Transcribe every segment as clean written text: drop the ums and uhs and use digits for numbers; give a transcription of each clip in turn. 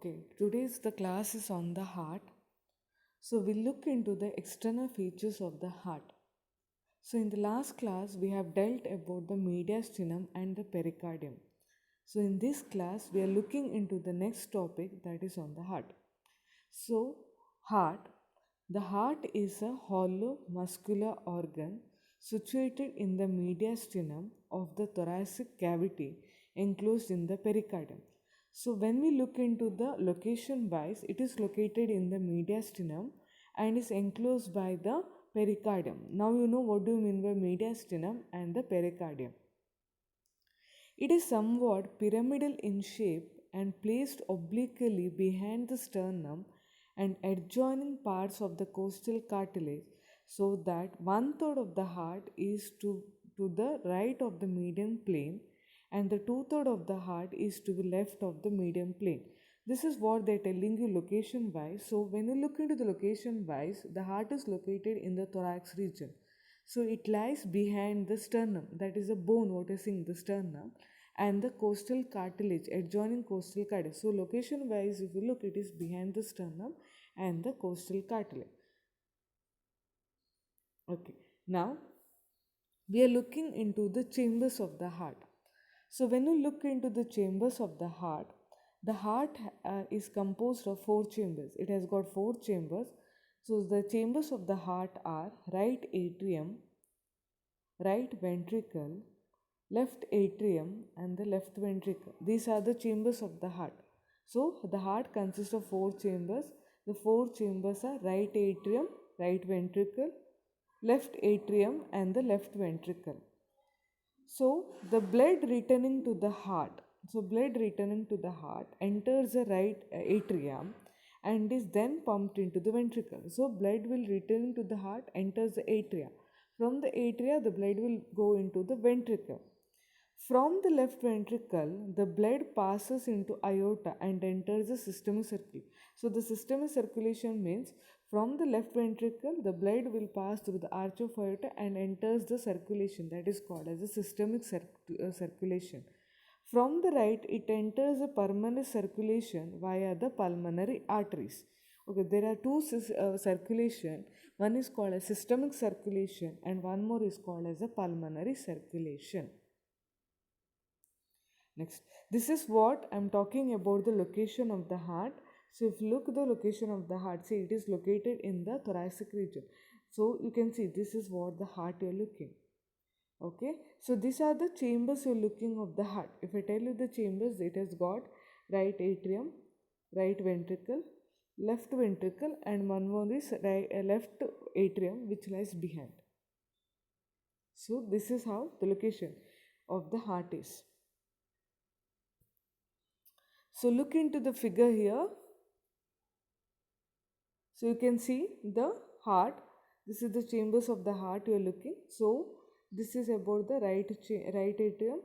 Okay, today's the class is on the heart. So we'll look into the external features of the heart. So in the last class, we have dealt about the mediastinum and the pericardium. So in this class, we are looking into the next topic that is on the heart. So heart, the heart is a hollow muscular organ situated in the mediastinum of the thoracic cavity enclosed in the pericardium. So when we look into the location wise, it is located in the mediastinum and is enclosed by the pericardium. Now you know what do you mean by mediastinum and the pericardium. It is somewhat pyramidal in shape and placed obliquely behind the sternum and adjoining parts of the costal cartilage, so that one third of the heart is to the right of the median plane and the two-thirds of the heart is to the left of the median plane. This is what they're telling you location wise. So when you look into the location wise, the heart is located in the thorax region. So it lies behind the sternum, that is the bone, what is in the sternum, and the costal cartilage, adjoining costal cartilage. So location wise, if you look, it is behind the sternum and the costal cartilage. Okay, now we are looking into the chambers of the heart. So when you look into the chambers of the heart is composed of four chambers. It has got four chambers. So the chambers of the heart are right atrium, right ventricle, left atrium, and the left ventricle. These are the chambers of the heart. So the heart consists of four chambers. The four chambers are right atrium, right ventricle, left atrium, and the left ventricle. So the blood returning to the heart. So blood returning to the heart enters the right atrium and is then pumped into the ventricle. So blood will return to the heart, enters the atria. From the atria, the blood will go into the ventricle. From the left ventricle, the blood passes into aorta and enters the systemic circulation. So the systemic circulation means from the left ventricle, the blood will pass through the arch of aorta and enters the circulation. That is called as the systemic circulation. From the right, it enters the pulmonary circulation via the pulmonary arteries. Okay, there are two circulation. One is called as systemic circulation and one more is called as a pulmonary circulation. Next, this is what I'm talking about the location of the heart. So if you look the location of the heart, see it is located in the thoracic region. So you can see this is what the heart you're looking. Okay, so these are the chambers you're looking of the heart. If I tell you the chambers, it has got right atrium, right ventricle, left ventricle, and one more is left atrium which lies behind. So this is how the location of the heart is. So look into the figure here. So you can see the heart. This is the chambers of the heart you are looking. So this is about the right atrium,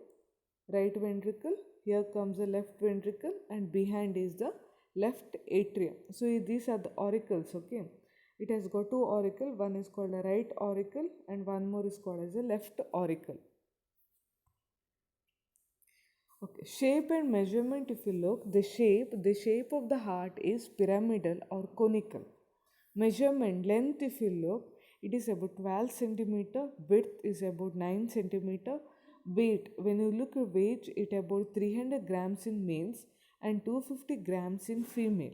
right ventricle. Here comes the left ventricle and behind is the left atrium. So these are the auricles, okay. It has got two auricle. One is called a right auricle and one more is called as a left auricle. Okay, shape and measurement, if you look, the shape of the heart is pyramidal or conical. Measurement, length, if you look, it is about 12 centimeter, width is about 9 centimeter, weight, when you look at weight, it about 300 grams in males and 250 grams in female.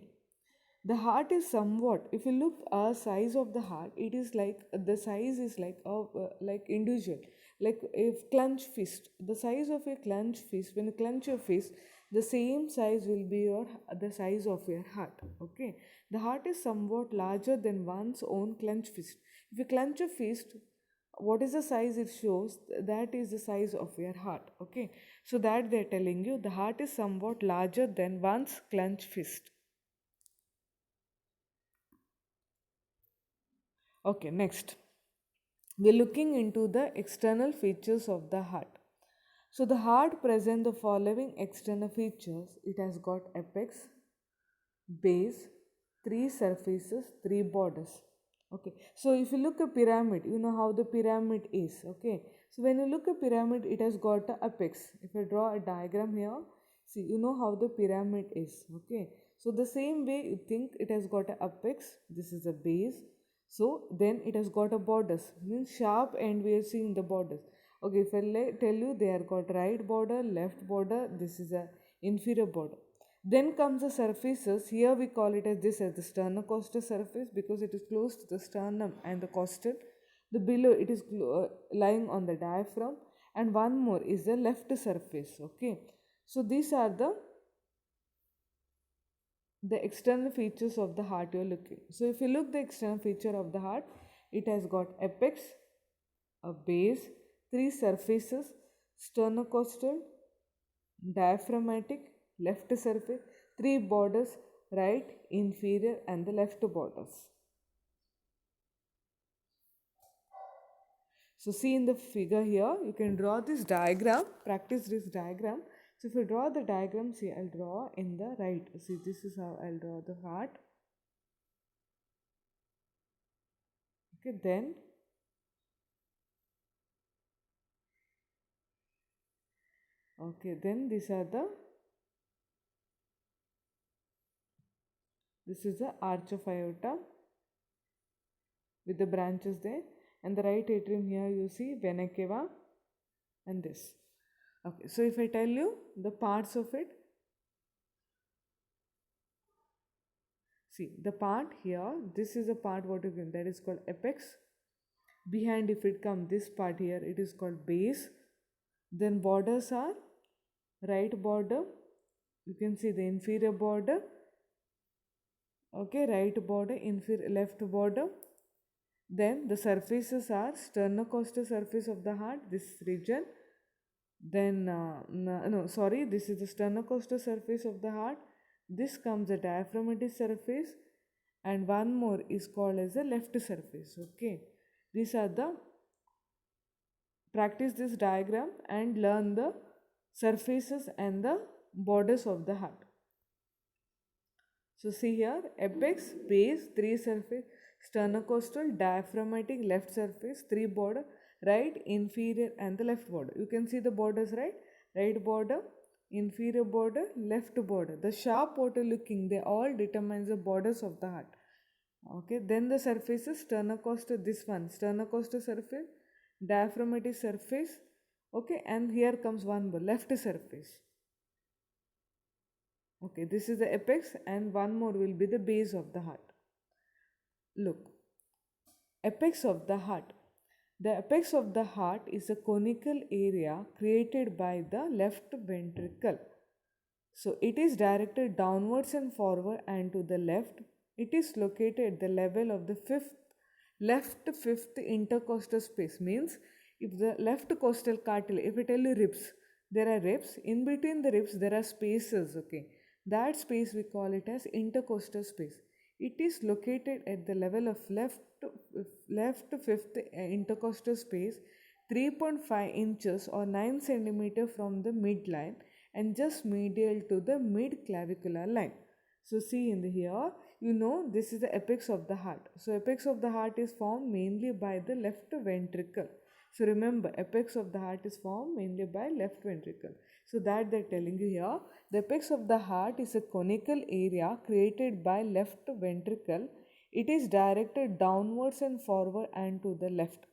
The heart is somewhat, if you look size of the heart, it is like the size is like individual, like if clench fist, the size of a clench fist, when you clench your fist, the same size will be the size of your heart. Okay, the heart is somewhat larger than one's own clench fist. If you clench a fist, what is the size it shows, that is the size of your heart. Okay, so that they're telling you the heart is somewhat larger than one's clench fist. Okay, next. We're looking into the external features of the heart. So the heart presents the following external features. It has got apex, base, three surfaces, three borders. Okay, so if you look at pyramid, you know how the pyramid is. Okay, so when you look at pyramid, it has got a apex. If I draw a diagram here, see, you know how the pyramid is. Okay, So the same way you think it has got a apex, this is a base. So then it has got a borders, means sharp end we are seeing the borders. Okay, if I tell you they are got right border, left border, this is a inferior border. Then comes the surfaces. Here we call it as this as the sternocostal surface because it is close to the sternum and the costal. The below it is lying on the diaphragm, and one more is the left surface. Okay, so these are the external features of the heart you're looking. So if you look the external feature of the heart, it has got apex, a base, three surfaces, sternocostal, diaphragmatic, left surface, three borders, right, inferior and the left borders. So see in the figure here, you can draw this diagram, practice this diagram. So if you draw the diagram, see I'll draw in the right. See this is how I'll draw the heart. Okay, then these are this is the arch of aorta with the branches there, and the right atrium here you see vena cava and this. Okay, so if I tell you the parts of it, see the part here, this is a part what you can, that is called apex. Behind if it come this part here, it is called base. Then borders are right border, you can see the inferior border, okay, right border, inferior left border. Then the surfaces are sternocostal surface of the heart, this region. Then no, sorry, this is the sternocostal surface of the heart. This comes the diaphragmatic surface, and one more is called as the left surface. Okay, these are the, practice this diagram and learn the surfaces and the borders of the heart. So see here, apex, base, three surface, sternocostal, diaphragmatic, left surface, three border, right, inferior and the left border. You can see the borders, right? Right border, inferior border, left border. The sharp border looking, they all determines the borders of the heart. Okay, then the surfaces, sternocostal, this one, sternocostal surface, diaphragmatic surface, okay, and here comes one more, left surface. Okay, this is the apex, and one more will be the base of the heart. Look, apex of the heart. The apex of the heart is a conical area created by the left ventricle. So it is directed downwards and forward and to the left. It is located at the level of the left fifth intercostal space. Means if the left costal cartilage, if I tell you ribs, there are ribs. In between the ribs, there are spaces. Okay, that space we call it as intercostal space. It is located at the level of left fifth intercostal space, 3.5 inches or 9 centimeter from the midline and just medial to the mid clavicular line. So see in the here, you know this is the apex of the heart. So apex of the heart is formed mainly by the left ventricle. So remember, apex of the heart is formed mainly by left ventricle. So that they're telling you here, the apex of the heart is a conical area created by left ventricle. It is directed downwards and forward and to the left.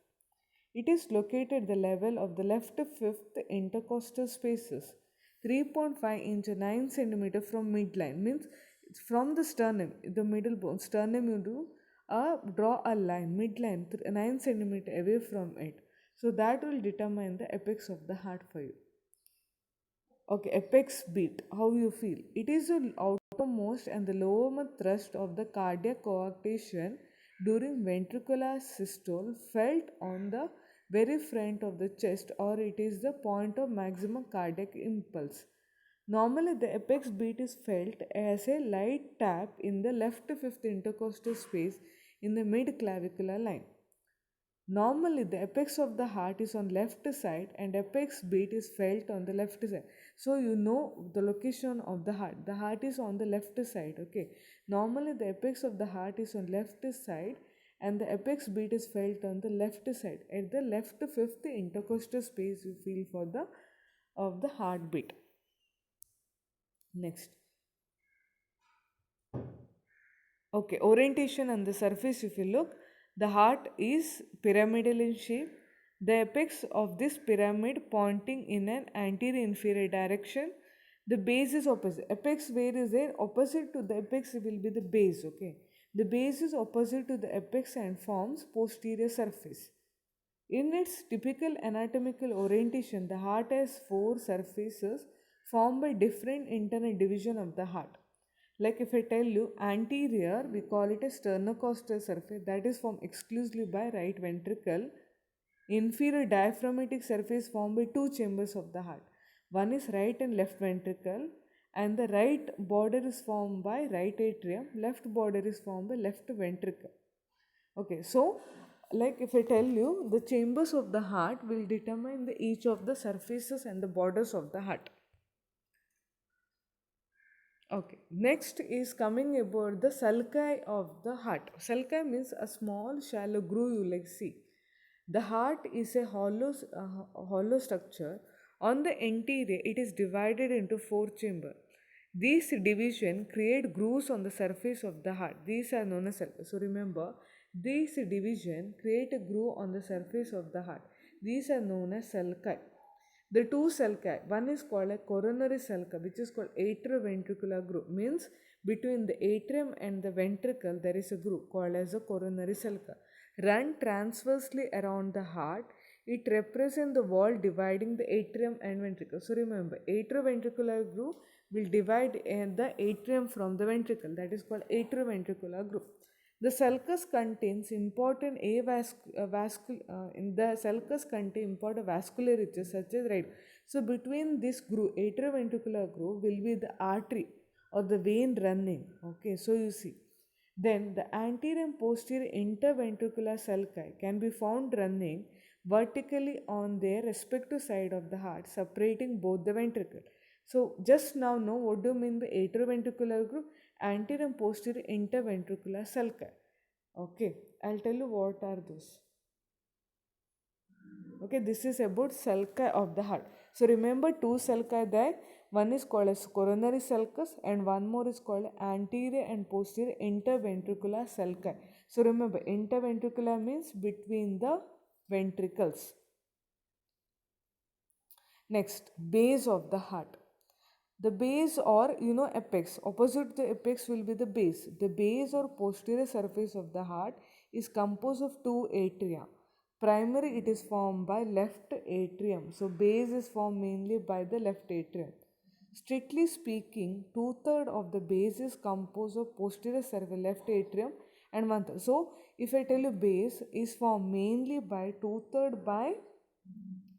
It is located at the level of the left fifth intercostal spaces, 3.5 inch 9 centimeter from midline. Means from the sternum, the middle bone, sternum you do draw a line, midline 9 centimeter away from it. So that will determine the apex of the heart for you. Okay, apex beat, how you feel. It is the outermost and the lowermost thrust of the cardiac coarctation during ventricular systole felt on the very front of the chest, or it is the point of maximum cardiac impulse. Normally, the apex beat is felt as a light tap in the left fifth intercostal space in the mid clavicular line. Normally, the apex of the heart is on left side and apex beat is felt on the left side. So you know the location of the heart. The heart is on the left side. Okay. Normally, the apex of the heart is on left side and the apex beat is felt on the left side. At the left fifth intercostal space, you feel for the of the heartbeat. Next. Okay, orientation on the surface, if you look, the heart is pyramidal in shape. The apex of this pyramid pointing in an anterior inferior direction. The base is opposite. Apex where is there? Opposite to the apex will be the base. Okay. The base is opposite to the apex and forms posterior surface. In its typical anatomical orientation, the heart has four surfaces formed by different internal division of the heart. Like if I tell you anterior, we call it a sternocostal surface that is formed exclusively by right ventricle. Inferior diaphragmatic surface formed by two chambers of the heart. One is right and left ventricle, and the right border is formed by right atrium, left border is formed by left ventricle. Okay, so like if I tell you the chambers of the heart will determine the each of the surfaces and the borders of the heart. Okay, next is coming about the sulci of the heart. Sulci means a small shallow groove you like see. The heart is a hollow structure. On the interior, it is divided into four chambers. These division create grooves on the surface of the heart. These are known as sulci. So remember, these division create a groove on the surface of the heart. These are known as sulci. The two sulci, one is called a coronary sulci, which is called atrioventricular groove. Means between the atrium and the ventricle, there is a groove called as a coronary sulci. Run transversely around the heart. It represents the wall dividing the atrium and ventricle. So remember, atrioventricular groove will divide the atrium from the ventricle. That is called atrioventricular groove. The sulcus contains important in the sulcus contain important vascular riches such as right. So between this groove, atrioventricular groove will be the artery or the vein running. Okay, so you see. Then the anterior and posterior interventricular sulci can be found running vertically on their respective side of the heart, separating both the ventricle. So just now know what do you mean by atrioventricular groove? Anterior and posterior interventricular sulci. Okay, I'll tell you what are those. Okay, this is about sulci of the heart. So remember two sulci there. One is called as coronary sulcus and one more is called anterior and posterior interventricular sulci. So remember, interventricular means between the ventricles. Next, base of the heart. The base or apex, opposite the apex will be the base. The base or posterior surface of the heart is composed of two atria. Primary, it is formed by left atrium. So base is formed mainly by the left atrium. Strictly speaking, two-thirds of the base is composed of posterior surface, left atrium, and one-third. So if I tell you base is formed mainly by two-thirds by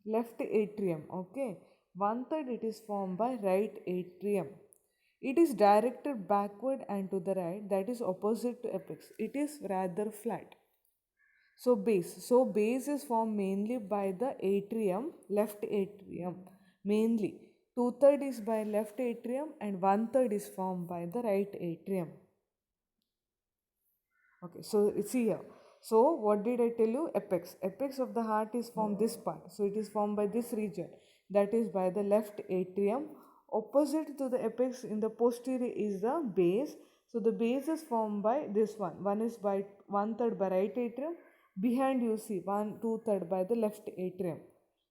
left atrium. Okay, one third it is formed by right atrium. It is directed backward and to the right, that is opposite to apex. It is rather flat. So base is formed mainly by the atrium, left atrium, mainly two-third is by left atrium and one-third is formed by the right atrium. Okay, so see here. So what did I tell you? Apex. Apex of the heart is from this part. So it is formed by this region. That is by the left atrium. Opposite to the apex in the posterior is the base. So the base is formed by this one. One is by one-third by right atrium. Behind you see one, two-third by the left atrium.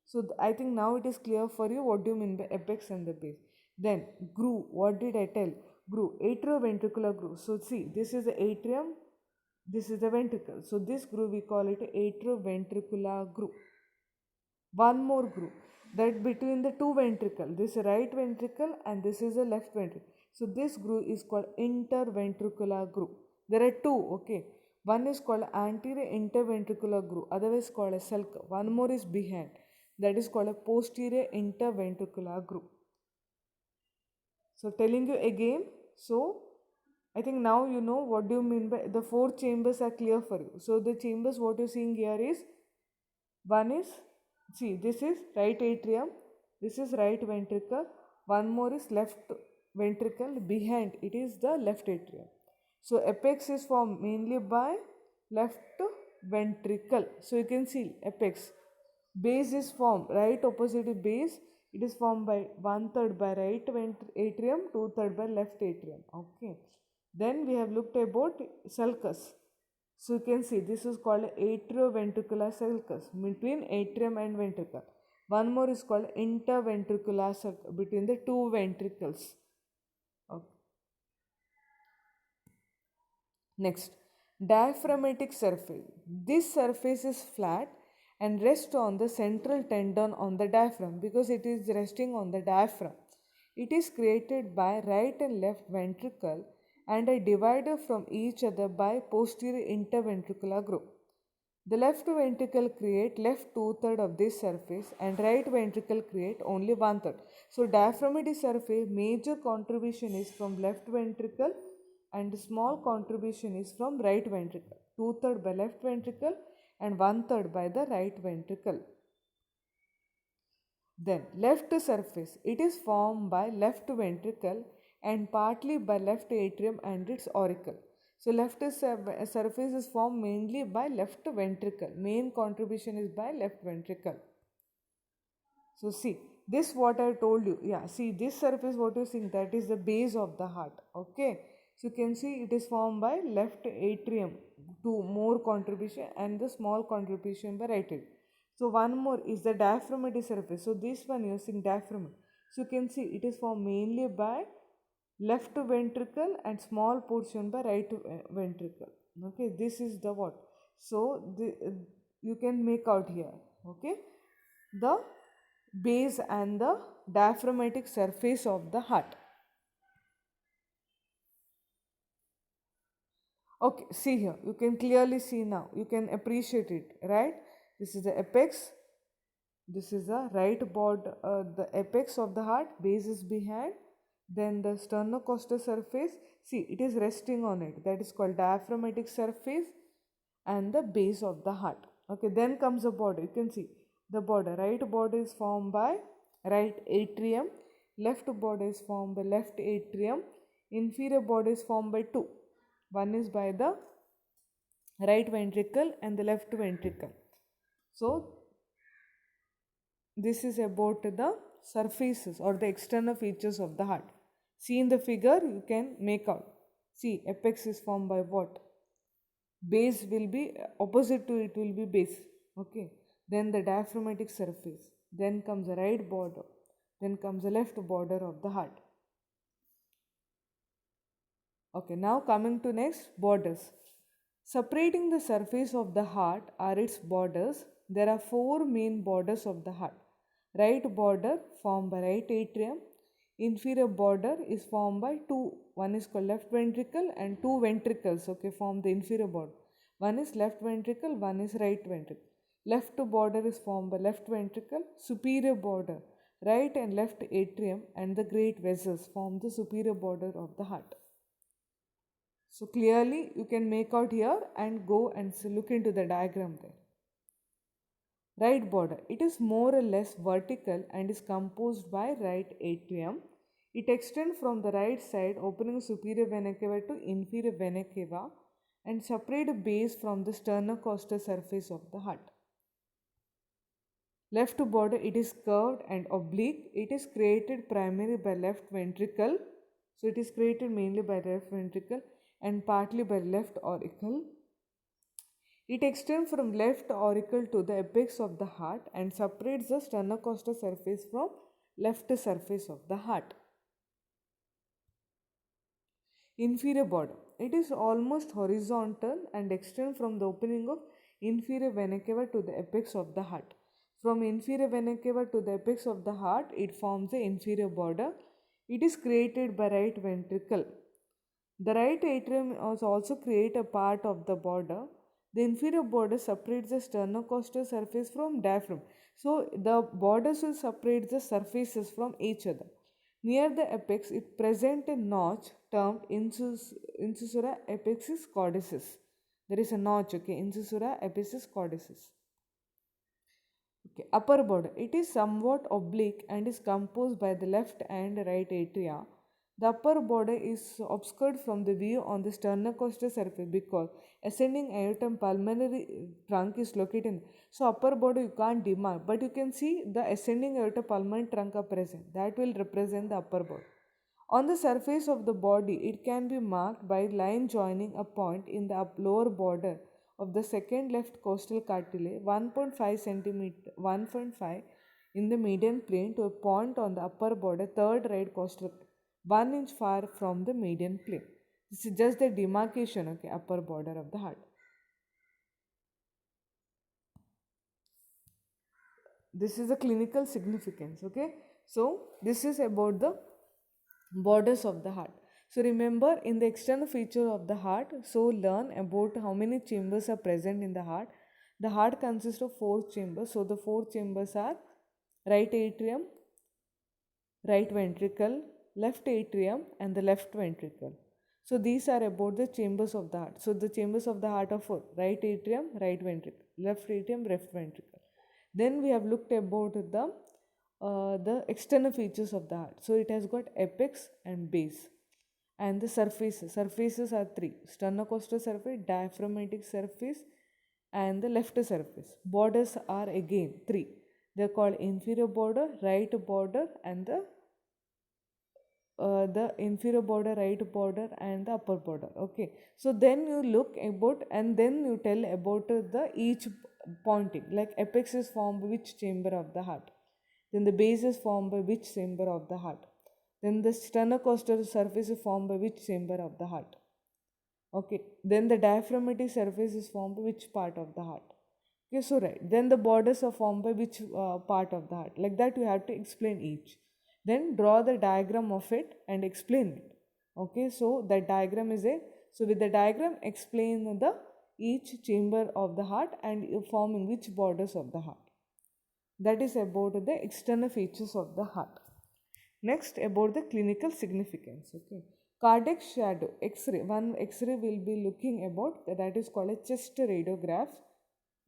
So I think now it is clear for you what do you mean by apex and the base. Then groove. What did I tell? Groove. Atrioventricular groove. So see, this is the atrium, this is the ventricle. So this groove we call it atrioventricular groove. One more groove that between the two ventricle. This right ventricle and this is the left ventricle. So this groove is called interventricular groove. There are two. Okay. One is called anterior interventricular groove, otherwise called a sulci. One more is behind. That is called a posterior interventricular groove. So telling you again. So I think now you know what do you mean by the four chambers are clear for you. So the chambers what you're seeing here is one is, see, this is right atrium, this is right ventricle, one more is left ventricle, behind it is the left atrium. So apex is formed mainly by left ventricle. So you can see apex. Base is formed right opposite base. It is formed by one third by right atrium, two third by left atrium. Okay. Then we have looked about sulcus. So you can see this is called atrioventricular sulcus between atrium and ventricle. One more is called interventricular sulcus between the two ventricles. Okay. Next, diaphragmatic surface. This surface is flat and rests on the central tendon on the diaphragm because it is resting on the diaphragm. It is created by right and left ventricle and a divider from each other by posterior interventricular group. The left ventricle create left two-third of this surface and right ventricle create only one-third. So diaphragmatic surface major contribution is from left ventricle and small contribution is from right ventricle. Two-third by left ventricle and one-third by the right ventricle. Then left surface, it is formed by left ventricle and partly by left atrium and its auricle. So left surface is formed mainly by left ventricle. Main contribution is by left ventricle. So see, this what I told you. Yeah, see this surface what you see that is the base of the heart. Okay. So you can see it is formed by left atrium, two more contribution and the small contribution by right atrium. So one more is the diaphragmatic surface. So this one using diaphragm. So you can see it is formed mainly by left ventricle and small portion by right ventricle. Okay, this is the what. So you can make out here. Okay, the base and the diaphragmatic surface of the heart. Okay, see here, you can clearly see now, you can appreciate it, right? This is the apex, this is the right border, the apex of the heart, base is behind, then the sternocostal surface, see it is resting on it, that is called diaphragmatic surface and the base of the heart. Okay, then comes the border, you can see the border, right border is formed by right atrium, left border is formed by left atrium, inferior border is formed by two. One is by the right ventricle and the left ventricle. So this is about the surfaces or the external features of the heart. See in the figure you can make out. See apex is formed by what? Base will be opposite to it will be base. Okay. Then the diaphragmatic surface. Then comes the right border. Then comes the left border of the heart. Okay, now coming to next, borders. Separating the surface of the heart are its borders. There are four main borders of the heart. Right border formed by right atrium. Inferior border is formed by two. One is called left ventricle and two ventricles. Okay, form the inferior border. One is left ventricle, one is right ventricle. Left border is formed by left ventricle. Superior border, right and left atrium and the great vessels form the superior border of the heart. So clearly you can make out here and go and look into the diagram there. Right border, it is more or less vertical and is composed by right atrium. It extends from the right side opening superior vena cava to inferior vena cava and separate base from the sternocostal surface of the heart. Left border, it is curved and oblique. It is created primarily by left ventricle. So it is created mainly by left ventricle and partly by left auricle. It extends from left auricle to the apex of the heart and separates the sternocostal surface from left surface of the heart. Inferior border. It is almost horizontal and extends from the opening of inferior vena cava to the apex of the heart. From inferior vena cava to the apex of the heart, it forms the inferior border. It is created by right ventricle. The right atrium also create a part of the border. The inferior border separates the sternocostal surface from diaphragm. So the borders will separate the surfaces from each other. Near the apex, it presents a notch termed incisura apicis caudicis. There is a notch, okay, incisura apicis caudicis. Okay, upper border. It is somewhat oblique and is composed by the left and right atria. The upper border is obscured from the view on the sternocostal surface because ascending aorta pulmonary trunk is located in. So upper border you can't demark, but you can see the ascending aorta pulmonary trunk are present. That will represent the upper border. On the surface of the body, it can be marked by line joining a point in the lower border of the second left costal cartilage 1.5 centimeter 1.5 in the median plane to a point on the upper border third right costal 1 inch far from the median plane. This is just the demarcation, okay, upper border of the heart. This is the clinical significance, okay. So this is about the borders of the heart. So remember, in the external feature of the heart, so learn about how many chambers are present in the heart. The heart consists of 4 chambers. So the 4 chambers are right atrium, right ventricle, left atrium, and the left ventricle. So these are about the chambers of the heart. So the chambers of the heart are 4: right atrium, right ventricle, left atrium, left ventricle. Then we have looked about the external features of the heart. So it has got apex and base. And the surfaces. Surfaces are 3: sternocostal surface, diaphragmatic surface, and the left surface. Borders are again 3. They are called inferior border, right border, and the inferior border, right border, and the upper border. Okay, so then you look about and then you tell about the each pointing, like apex is formed by which chamber of the heart, then the base is formed by which chamber of the heart, then the sternocostal surface is formed by which chamber of the heart. Okay, then the diaphragmatic surface is formed by which part of the heart. Okay, so right, then the borders are formed by which part of the heart, like that you have to explain each. Then draw the diagram of it and explain it. Okay, so that diagram is a, so with the diagram explain the each chamber of the heart and you forming which borders of the heart. That is about the external features of the heart. Next, about the clinical significance. Okay, cardiac shadow X-ray. One X-ray will be looking about, that is called a chest radiograph.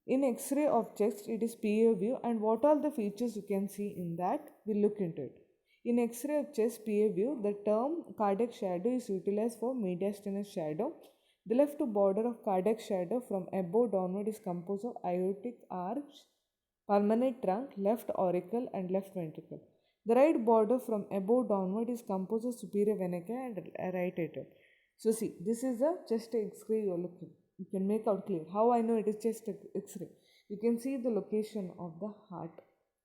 In X-ray of chest, it is PA view, and what are the features you can see in that, we'll look into it. In X-ray of chest PA view, the term cardiac shadow is utilized for mediastinal shadow. The left border of cardiac shadow from above downward is composed of aortic arch, pulmonary trunk, left auricle, and left ventricle. The right border from above downward is composed of superior vena cava and right atrium. So see, this is a chest X-ray you are looking. You can make out clear. How I know it is chest X-ray? You can see the location of the heart.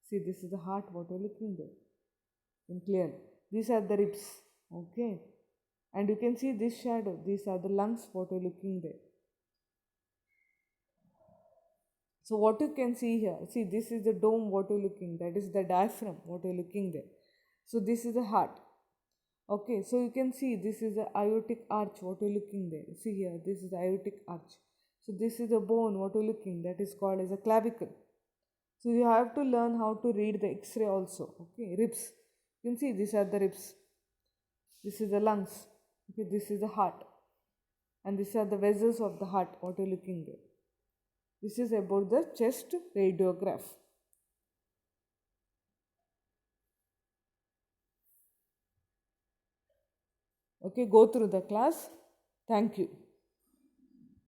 See, this is the heart, what you are looking there. You can clearly. These are the ribs. Okay. And you can see this shadow. These are the lungs, what you are looking there. So what you can see here, see, this is the dome, what you're looking, that is the diaphragm, what you're looking there. So this is the heart. Okay, so you can see this is the aortic arch, what you're looking there. See here, this is the aortic arch. So this is the bone, what you're looking, that is called as a clavicle. So you have to learn how to read the X-ray also. Okay, ribs. You can see these are the ribs. This is the lungs. Okay, this is the heart. And these are the vessels of the heart, what you're looking there. This is about the chest radiograph. Okay, go through the class. Thank you.